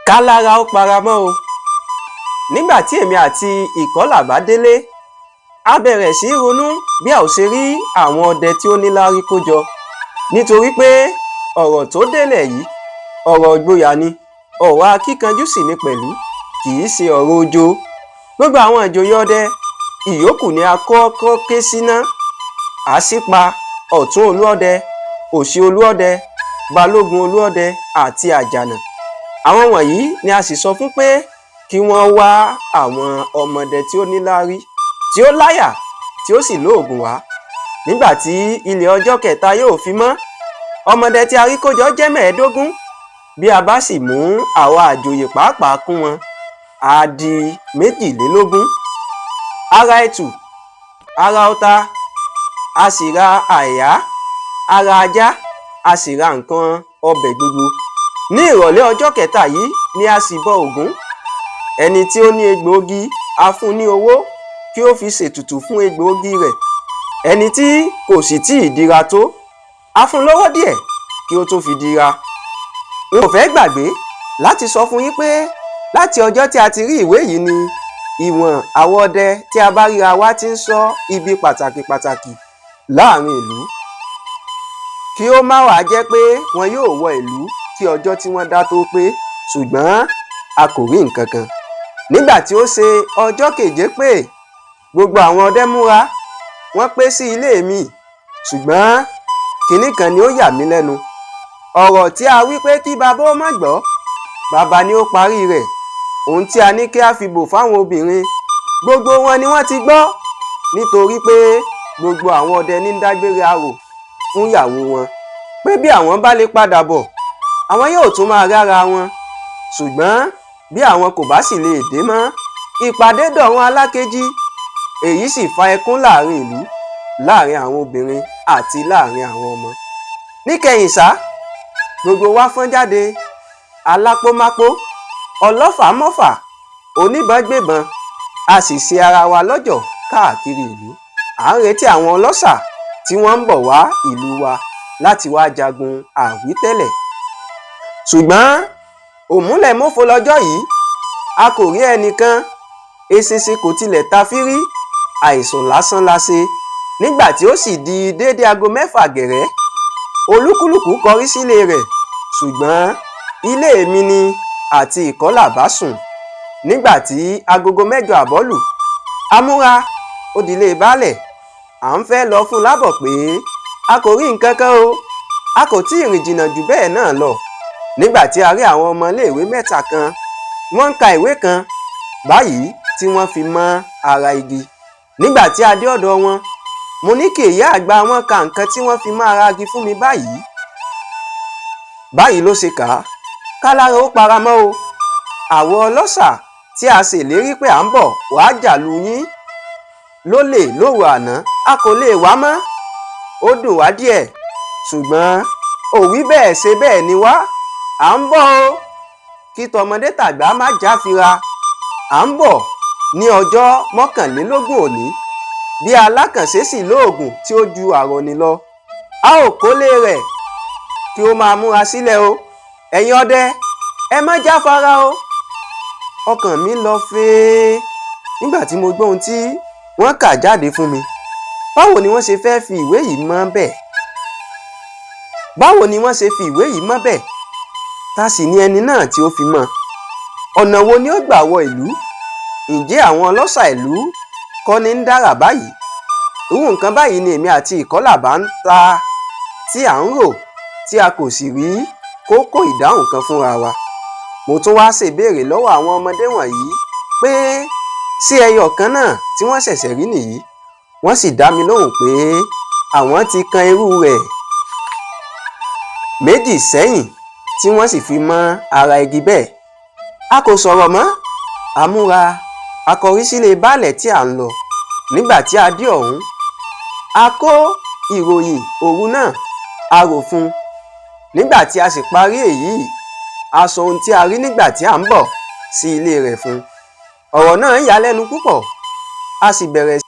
ká lára ó paramọ́ o. Nígbà tí èmi àti ìkọ́là bá délé, a bẹ̀rẹ̀ sí ronú bí a ò ṣe rí àwọn ọdẹ tí ó níláárí kó jọ, nítorí pé ọ̀rọ̀ tó délẹ̀ yìí ọ̀rọ̀ ìgboyà ni, ọ̀rọ̀ akíkanjú sì ni pẹ̀lú, kì í ṣe ọ̀rọ̀ ojo. Gbogbo àwọn ìjòyè ọdẹ ìyókù ni a kọ́kọ́ ké síná: Àṣípa, Ọ̀tún olúọdẹ, Òsì olúọdẹ, Balógun olúọdẹ àti Àjànà. Àwọn wọ̀nyí ni a sì sọ fún pé kí wọ́n wá àwọn ọmọdé tí ó níláárí, tí ó láyà, tí ó sì lóògùn wá. Nígbà tí ilẹ̀ ọjọ́ kẹta yóò fi mọ́, ọmọdé tí a rí kójọ jẹ́ 15. Bí a bá sì mú àwa àjòyè pàápàá kún wọn, á di 22. Ara ẹtù, ara ọta, a sì ra àyà, ara ajá, a sì ra nǹkan ọbẹ̀ gbogbo. Ní ìrọ̀lẹ́ ọjọ́ kẹta yìí ni a sì bọ Ògún. Ẹni tí ó ní egbòogi, a fún ní owó kí ó fi ṣètùtù fún egbòogi rẹ̀. Ẹni tí kò sì tíì dira tó, a fún lówó díẹ̀ kí ó tó fi dira. N ò fẹ́ gbàgbé láti sọ fún yín pé láti ọjọ́ tí a ti rí ìwé yìí ni ìwọ̀n àwọn ọdẹ tí a bá ríra wa ti ń sọ ibi pàtàkì láàrin ìlú, kí ó má wàá jẹ́ pé wọn yóò wọ ìlú kí ọjọ́ tí wọ́n dá tó pé, ṣùgbọ́n a kò rí nǹkan kan. Nígbà tí ó ṣe ọjọ́ keje pé, gbogbo àwọn ọdẹ múra, wọ́n pé sí ilé mi, ṣùgbọ́n kinní kan ni ó yà mí lẹ́nu. Ọ̀rọ̀ tí a wí pé kí bàbá ó má gbọ́, bàbá ni ó parí rẹ̀. Ohun tí a ní kí a fi bò fáwọn obìnrin, gbogbo wọn ni wọ́n ti gbọ́, nítorí pé gbogbo àwọn ọdẹ ní ń dágbére arò fún ìyàwó wọn pé bí àwọn bá lè padà bọ̀, àwọn yóò tún máa rára wọn. Ṣùgbọ́n bí àwọn kò bá sì lè dé mọ́, ìpàdé dọ̀run alákejì. Èyí sì fa ẹkún láàrin ìlú, láàrin àwọn obìnrin àti láàrin àwọn ọmọ. Níkẹyìn ṣá, gbogbo wa fọ́n jáde, alápómápó, ọlọ́fàmọ́fà, oníbọn gbébọn, a sì ṣe ara wa lọ́jọ̀ káàkiri ìlú. À ń retí àwọn ọlọ́ṣà tí wọ́n ń bọ̀ wá ìlú wa láti wá jagun Àwítẹ́lẹ̀. Ṣùgbọ́n òmúlẹ̀mófo lọ́jọ́ yìí, a kò rí ẹnìkan, eṣinṣin kò tilẹ̀ ta fírí, àìsùn lásán la ṣe. Nígbà tí ó sì di déédé aago 6 gẹ̀rẹ́, olúkúlùkù kọrí sílé rẹ̀, ṣùgbọ́n ilé mi ni àti ìkọ́là bá sùn. Nígbà tí agogo 6 àbọ̀ lù, amúra ó dilé baálẹ̀. À ń fẹ́ lọ fún lábọ̀ pé a kò rí nǹkan kan o, a kò tí ì rìn jìnnà jù bẹ́ẹ̀ náà lọ. Nígbà tí a rí àwọn ọmọ iléèwé 3 kan, wọ́n ń ka ìwé kan báyìí tí wọ́n fi mọ́ ara igi. Nígbà tí a dé ọ̀dọ̀ wọn, mo ní kí ìyá àgbà wọn ka nǹkan tí wọ́n fi mọ́ ara igi fún mi báyìí. Báyìí ló ṣe kà á: ká lára ó paramọ́ o. Àwọn ọlọ́ṣà tí a ṣèlérí pé à ń bọ̀ wàá jàlú yín lólè lóru àná, a kò lè wá mọ́. Ó dùn wá díẹ̀, ṣùgbọ́n òwí bẹ́ẹ̀ ṣe bẹ́ẹ̀ ni wá. À ń bọ̀ o, kí tọmọdé tàgbà má jáfira. À ń bọ̀ ní ọjọ́ 21 òní. Bí alákànṣe sì lóògùn tí ó ju àrọ̀nì lọ, a ó kólé rẹ̀ kí ó máa múra sílẹ̀ o. Ẹ̀yin ọdẹ, ẹ má jáfara o. Ọkàn mi lọ fèé nígbà tí mo gbọ́ ohun tí wọ́n kà jáde fún mi. Báwo ni wọ́n ṣe fẹ́ fi ìwé yìí mọ́ bẹ́ẹ̀? Báwo ni wọ́n ṣe fi ìwé yìí mọ́ bẹ́ẹ̀? Ta sì ni ẹni náà tí ó fi mọ́? Ọ̀nà wo ni ó gbà wọ ìlú? Ǹjẹ́ àwọn ọlọ́ṣà ìlú kọ́ ni ń dára báyìí? Irú nǹkan báyìí ni èmi àti ìkọ́là bá ń ta, tí à ń rò, tí a kò sì rí kókó ìdáhùn kan fúnra wa. Mo tún wá ṣèbéèrè lọ́wọ́ àwọn ọmọdé wọ̀nyí pé sí ẹyọ kan náà tí wọ́n ṣẹ̀ṣẹ̀ rí nìyí. Wọ́n sì dá mi lóhùn pé àwọn ti kan irú rẹ̀ 2 sẹ́yìn tí wọ́n sì fi mọ́ ara igi bẹ́ẹ̀. A kò sọ̀rọ̀ mọ́, a múra, a kọrí sílé baálẹ̀ tí à ń lọ. Nígbà tí a dé ọ̀hún, a kó ìròyìn òru náà a rò fún un. Nígbà tí a sì parí èyí, a sọ ohun tí a rí nígbà tí à ń bọ̀ sí ilé rẹ̀ fún un. Ọ̀rọ̀ náà yà lẹ́nu púpọ̀. A sì bẹ̀rẹ̀